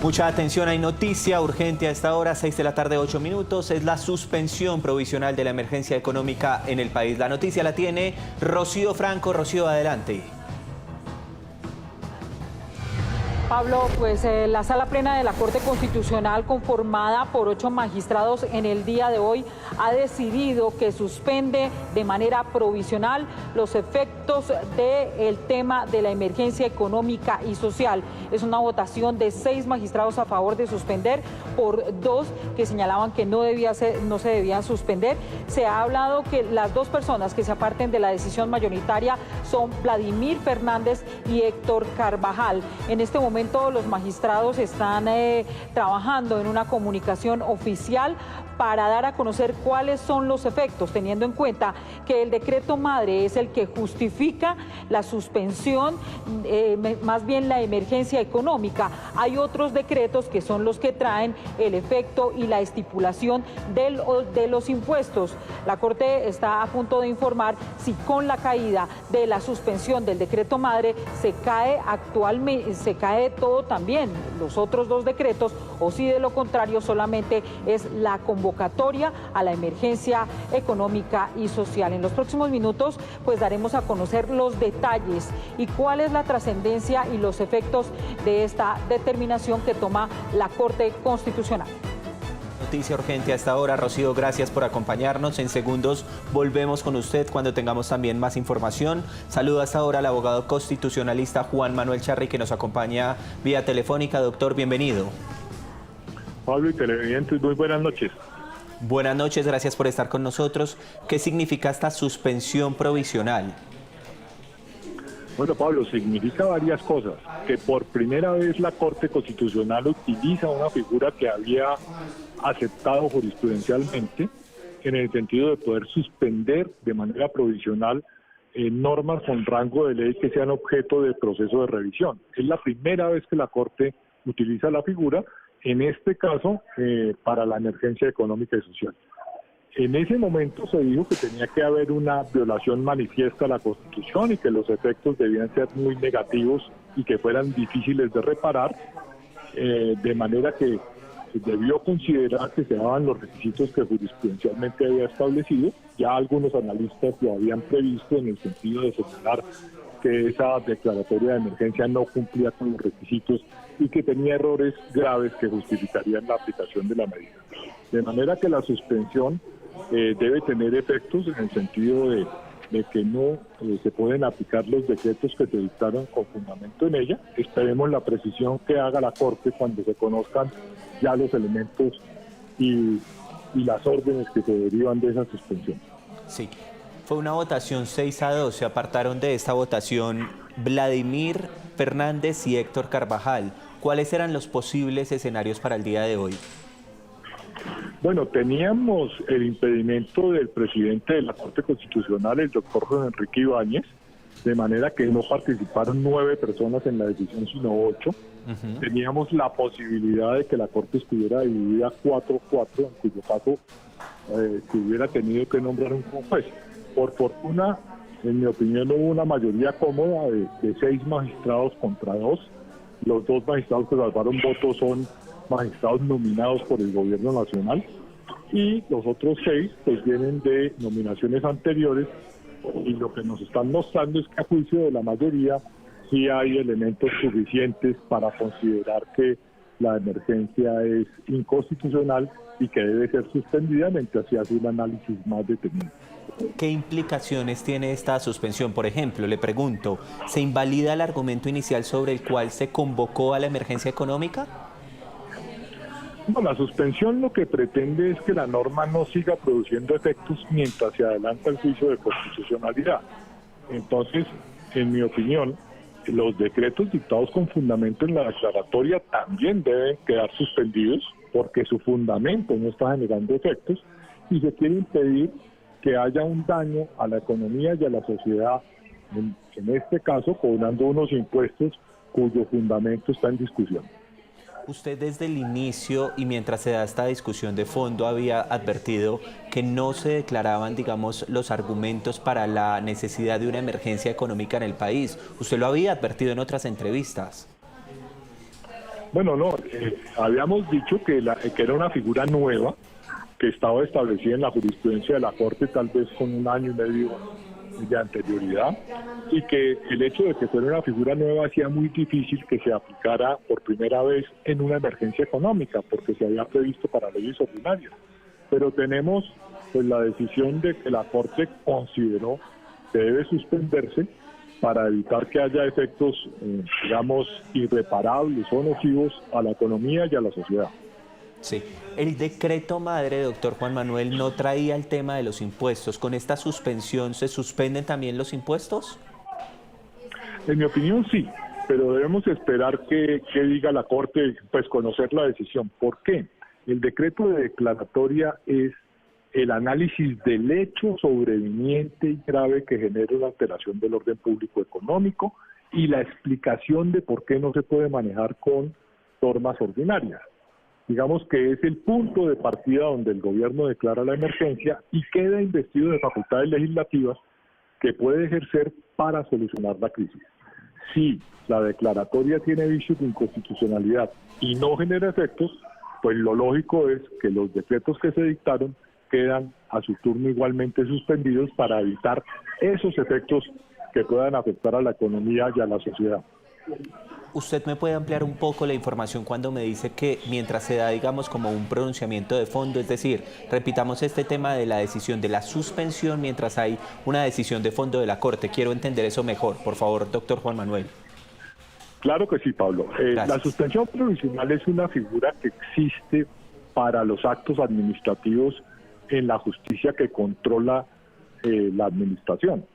Mucha atención, hay noticia urgente a esta hora, 6 de la tarde, 8 minutos. Es la suspensión provisional de la emergencia económica en el país. La noticia la tiene Rocío Franco. Rocío, adelante. Pablo, pues la Sala Plena de la Corte Constitucional, conformada por 8 magistrados en el día de hoy, ha decidido que suspende de manera provisional los efectos del tema de la emergencia económica y social. Es una votación de 6 magistrados a favor de suspender por 2 que señalaban que no se debía suspender. Se ha hablado que las 2 personas que se aparten de la decisión mayoritaria son Vladimir Fernández y Héctor Carvajal. En este momento los magistrados están trabajando en una comunicación oficial para dar a conocer cuáles son los efectos, teniendo en cuenta que el decreto madre es el que justifica la suspensión, más bien la emergencia económica. Hay otros decretos que son los que traen el efecto y la estipulación de los impuestos. La Corte está a punto de informar si con la caída de la suspensión del decreto madre se cae todo también, los otros 2 decretos, o si de lo contrario solamente es la convocatoria a la emergencia económica y social. En los próximos minutos pues daremos a conocer los detalles y cuál es la trascendencia y los efectos de esta determinación que toma la Corte Constitucional. Noticia urgente a esta hora. Rocío, gracias por acompañarnos. En segundos volvemos con usted cuando tengamos también más información. Saludo hasta ahora al abogado constitucionalista Juan Manuel Charri, que nos acompaña vía telefónica. Doctor, bienvenido. Pablo y televidentes, muy buenas noches. Buenas noches, gracias por estar con nosotros. ¿Qué significa esta suspensión provisional? Bueno, Pablo, significa varias cosas. Que por primera vez la Corte Constitucional utiliza una figura que había aceptado jurisprudencialmente en el sentido de poder suspender de manera provisional normas con rango de ley que sean objeto de proceso de revisión. Es la primera vez que la Corte utiliza la figura, en este caso para la emergencia económica y social. En ese momento se dijo que tenía que haber una violación manifiesta a la Constitución y que los efectos debían ser muy negativos y que fueran difíciles de reparar, de manera que debió considerar que se daban los requisitos que jurisprudencialmente había establecido. Ya algunos analistas lo habían previsto en el sentido de señalar que esa declaratoria de emergencia no cumplía con los requisitos y que tenía errores graves que justificarían la aplicación de la medida. De manera que la suspensión debe tener efectos en el sentido de que no se pueden aplicar los decretos que se dictaron con fundamento en ella. Esperemos la precisión que haga la Corte cuando se conozcan ya los elementos y las órdenes que se derivan de esa suspensión. Sí, fue una votación 6-2, se apartaron de esta votación Vladimir Fernández y Héctor Carvajal. ¿Cuáles eran los posibles escenarios para el día de hoy? Bueno, teníamos el impedimento del presidente de la Corte Constitucional, el doctor José Enrique Ibáñez, de manera que no participaron 9 personas en la decisión, sino 8. Teníamos la posibilidad de que la Corte estuviera dividida 4-4, en cuyo caso se hubiera tenido que nombrar un juez. Por fortuna, en mi opinión, hubo una mayoría cómoda de 6 magistrados contra 2. Los 2 magistrados que salvaron votos son magistrados nominados por el gobierno nacional y los otros 6 pues vienen de nominaciones anteriores, y lo que nos están mostrando es que a juicio de la mayoría sí hay elementos suficientes para considerar que la emergencia es inconstitucional y que debe ser suspendida mientras se hace un análisis más detenido. ¿Qué implicaciones tiene esta suspensión? Por ejemplo, le pregunto, ¿se invalida el argumento inicial sobre el cual se convocó a la emergencia económica? No, la suspensión lo que pretende es que la norma no siga produciendo efectos mientras se adelanta el juicio de constitucionalidad. Entonces, en mi opinión, los decretos dictados con fundamento en la declaratoria también deben quedar suspendidos porque su fundamento no está generando efectos y se quiere impedir que haya un daño a la economía y a la sociedad, en este caso cobrando unos impuestos cuyo fundamento está en discusión. Usted desde el inicio y mientras se da esta discusión de fondo había advertido que no se declaraban, digamos, los argumentos para la necesidad de una emergencia económica en el país. Usted lo había advertido en otras entrevistas. Bueno, no, habíamos dicho que era una figura nueva, que estaba establecida en la jurisprudencia de la Corte tal vez con 1 año y medio de anterioridad, y que el hecho de que fuera una figura nueva hacía muy difícil que se aplicara por primera vez en una emergencia económica, porque se había previsto para leyes ordinarias. Pero tenemos pues la decisión de que la Corte consideró que debe suspenderse para evitar que haya efectos, digamos, irreparables o nocivos a la economía y a la sociedad. Sí. El decreto madre, doctor Juan Manuel, no traía el tema de los impuestos. ¿Con esta suspensión se suspenden también los impuestos? En mi opinión, sí, pero debemos esperar que diga la Corte, pues conocer la decisión. ¿Por qué? El decreto de declaratoria es el análisis del hecho sobreviniente y grave que genera una alteración del orden público económico y la explicación de por qué no se puede manejar con normas ordinarias. Digamos que es el punto de partida donde el gobierno declara la emergencia y queda investido de facultades legislativas que puede ejercer para solucionar la crisis. Si la declaratoria tiene vicios de inconstitucionalidad y no genera efectos, pues lo lógico es que los decretos que se dictaron quedan a su turno igualmente suspendidos para evitar esos efectos que puedan afectar a la economía y a la sociedad. ¿Usted me puede ampliar un poco la información cuando me dice que mientras se da, digamos, como un pronunciamiento de fondo? Es decir, repitamos este tema de la decisión de la suspensión mientras hay una decisión de fondo de la Corte. Quiero entender eso mejor, por favor, doctor Juan Manuel. Claro que sí, Pablo. La suspensión provisional es una figura que existe para los actos administrativos en la justicia que controla la administración.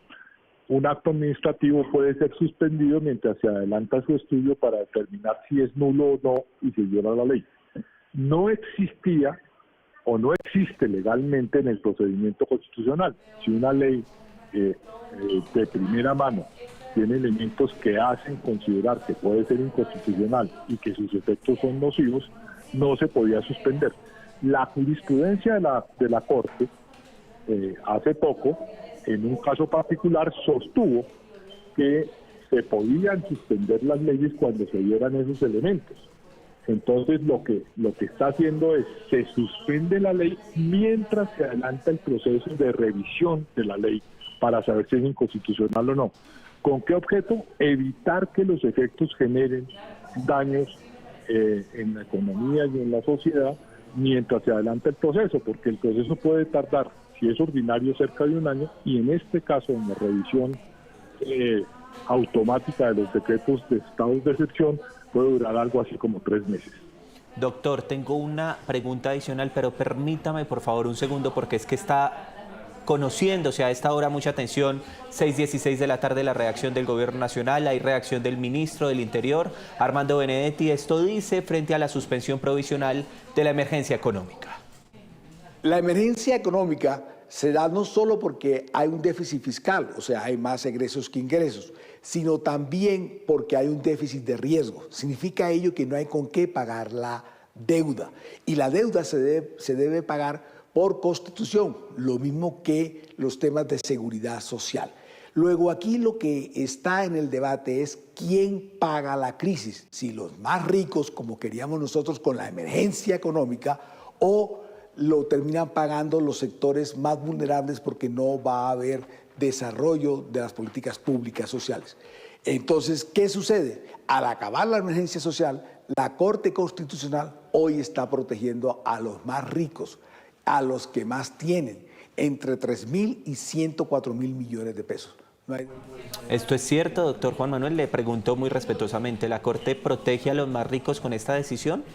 Un acto administrativo puede ser suspendido mientras se adelanta su estudio para determinar si es nulo o no y si viola la ley. No existía o no existe legalmente en el procedimiento constitucional. Si una ley de primera mano tiene elementos que hacen considerar que puede ser inconstitucional y que sus efectos son nocivos, no se podía suspender. La jurisprudencia de la Corte hace poco, en un caso particular, sostuvo que se podían suspender las leyes cuando se dieran esos elementos. Entonces lo que está haciendo es, se suspende la ley mientras se adelanta el proceso de revisión de la ley para saber si es inconstitucional o no. ¿Con qué objeto? Evitar que los efectos generen daños en la economía y en la sociedad mientras se adelanta el proceso, porque el proceso puede tardar, si es ordinario, cerca de 1 año, y en este caso, en la revisión automática de los decretos de estados de excepción, puede durar algo así como 3 meses. Doctor, tengo una pregunta adicional, pero permítame por favor un segundo, porque es que está conociéndose a esta hora mucha atención, 6:16 de la tarde, la reacción del Gobierno Nacional, hay reacción del Ministro del Interior, Armando Benedetti. Esto dice frente a la suspensión provisional de la emergencia económica. La emergencia económica se da no solo porque hay un déficit fiscal, o sea, hay más egresos que ingresos, sino también porque hay un déficit de riesgo. Significa ello que no hay con qué pagar la deuda. Y la deuda se debe pagar por Constitución, lo mismo que los temas de seguridad social. Luego aquí lo que está en el debate es quién paga la crisis, si los más ricos, como queríamos nosotros con la emergencia económica, o lo terminan pagando los sectores más vulnerables porque no va a haber desarrollo de las políticas públicas sociales. Entonces, ¿qué sucede? Al acabar la emergencia social, la Corte Constitucional hoy está protegiendo a los más ricos, a los que más tienen, entre 3.000 y 104.000 millones de pesos. ¿Esto es cierto, doctor Juan Manuel? Le pregunto muy respetuosamente, ¿la Corte protege a los más ricos con esta decisión?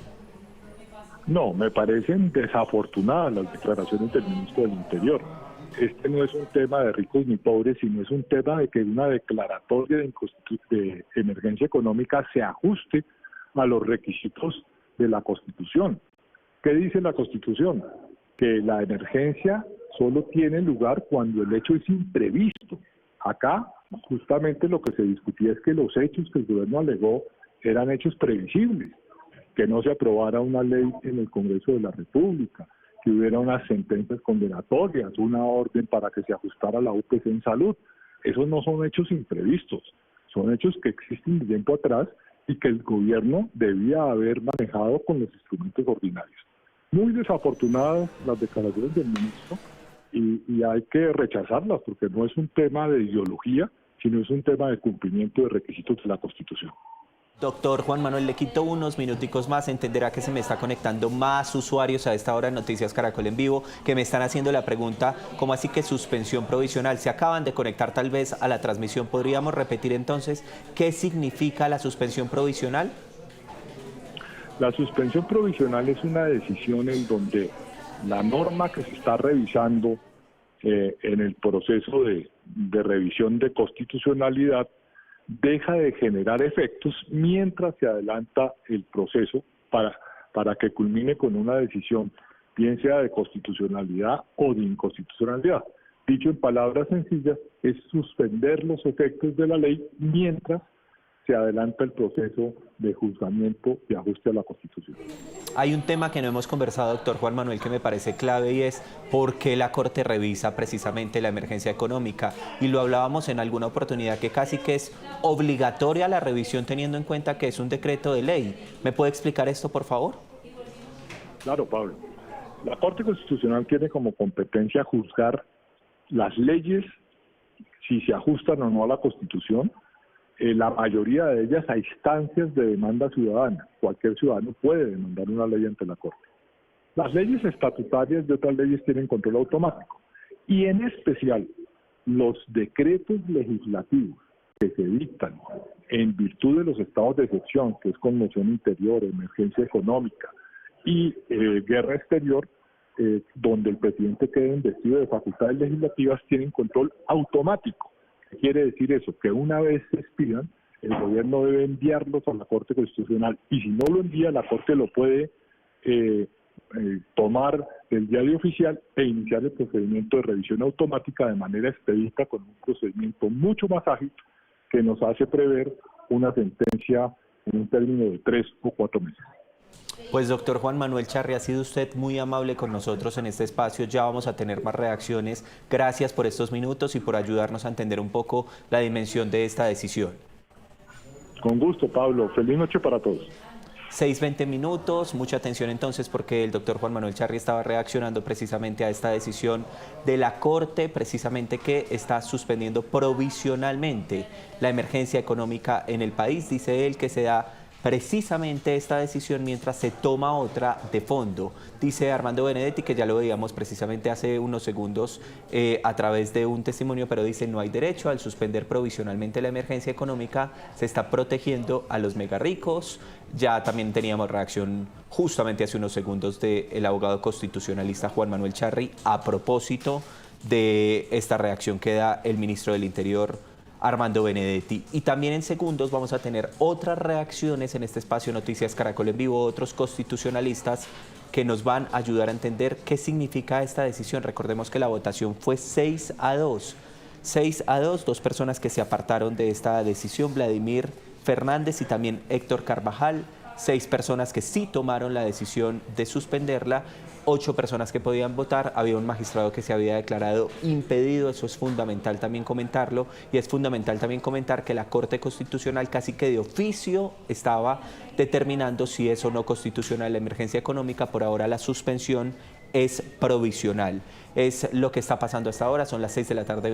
No, me parecen desafortunadas las declaraciones del ministro del Interior. Este no es un tema de ricos ni pobres, sino es un tema de que una declaratoria de emergencia económica se ajuste a los requisitos de la Constitución. ¿Qué dice la Constitución? Que la emergencia solo tiene lugar cuando el hecho es imprevisto. Acá, justamente lo que se discutía es que los hechos que el gobierno alegó eran hechos previsibles, que no se aprobara una ley en el Congreso de la República, que hubiera unas sentencias condenatorias, una orden para que se ajustara la UPC en salud. Esos no son hechos imprevistos, son hechos que existen de tiempo atrás y que el gobierno debía haber manejado con los instrumentos ordinarios. Muy desafortunadas las declaraciones del ministro y hay que rechazarlas porque no es un tema de ideología, sino es un tema de cumplimiento de requisitos de la Constitución. Doctor Juan Manuel, le quito unos minuticos más. Entenderá que se me está conectando más usuarios a esta hora en Noticias Caracol en Vivo, que me están haciendo la pregunta, ¿cómo así que suspensión provisional? Se acaban de conectar tal vez a la transmisión. ¿Podríamos repetir entonces qué significa la suspensión provisional? La suspensión provisional es una decisión en donde la norma que se está revisando en el proceso de revisión de constitucionalidad deja de generar efectos mientras se adelanta el proceso para que culmine con una decisión, bien sea de constitucionalidad o de inconstitucionalidad. Dicho en palabras sencillas, es suspender los efectos de la ley mientras se adelanta el proceso de juzgamiento y ajuste a la Constitución. Hay un tema que no hemos conversado, doctor Juan Manuel, que me parece clave y es por qué la Corte revisa precisamente la emergencia económica. Y lo hablábamos en alguna oportunidad, que casi que es obligatoria la revisión teniendo en cuenta que es un decreto de ley. ¿Me puede explicar esto, por favor? Claro, Pablo. La Corte Constitucional tiene como competencia juzgar las leyes, si se ajustan o no a la Constitución, la mayoría de ellas a instancias de demanda ciudadana. Cualquier ciudadano puede demandar una ley ante la Corte. Las leyes estatutarias de otras leyes tienen control automático y en especial los decretos legislativos que se dictan en virtud de los estados de excepción, que es conmoción interior, emergencia económica y guerra exterior, donde el presidente quede investido de facultades legislativas, tienen control automático. ¿Qué quiere decir eso? Que una vez se expidan, el gobierno debe enviarlos a la Corte Constitucional y si no lo envía, la Corte lo puede tomar del diario oficial e iniciar el procedimiento de revisión automática de manera expedita con un procedimiento mucho más ágil que nos hace prever una sentencia en un término de 3 o 4 meses. Pues doctor Juan Manuel Charri, ha sido usted muy amable con nosotros en este espacio. Ya vamos a tener más reacciones. Gracias por estos minutos y por ayudarnos a entender un poco la dimensión de esta decisión. Con gusto, Pablo. Feliz noche para todos. 6:20 minutos, mucha atención entonces porque el doctor Juan Manuel Charri estaba reaccionando precisamente a esta decisión de la Corte, precisamente que está suspendiendo provisionalmente la emergencia económica en el país. Dice él que se da precisamente esta decisión mientras se toma otra de fondo. Dice Armando Benedetti, que ya lo veíamos precisamente hace unos segundos a través de un testimonio, pero dice no hay derecho. Al suspender provisionalmente la emergencia económica se está protegiendo a los mega ricos. Ya también teníamos reacción justamente hace unos segundos del abogado constitucionalista Juan Manuel Charri a propósito de esta reacción que da el ministro del Interior, Armando Benedetti. Y también en segundos vamos a tener otras reacciones en este espacio Noticias Caracol en Vivo, otros constitucionalistas que nos van a ayudar a entender qué significa esta decisión. Recordemos que la votación fue 6-2. 6-2, dos personas que se apartaron de esta decisión, Vladimir Fernández y también Héctor Carvajal. 6 personas que sí tomaron la decisión de suspenderla, 8 personas que podían votar, había un magistrado que se había declarado impedido. Eso es fundamental también comentarlo, y es fundamental también comentar que la Corte Constitucional casi que de oficio estaba determinando si es o no constitucional la emergencia económica. Por ahora la suspensión es provisional. Es lo que está pasando hasta ahora, son las 6 de la tarde.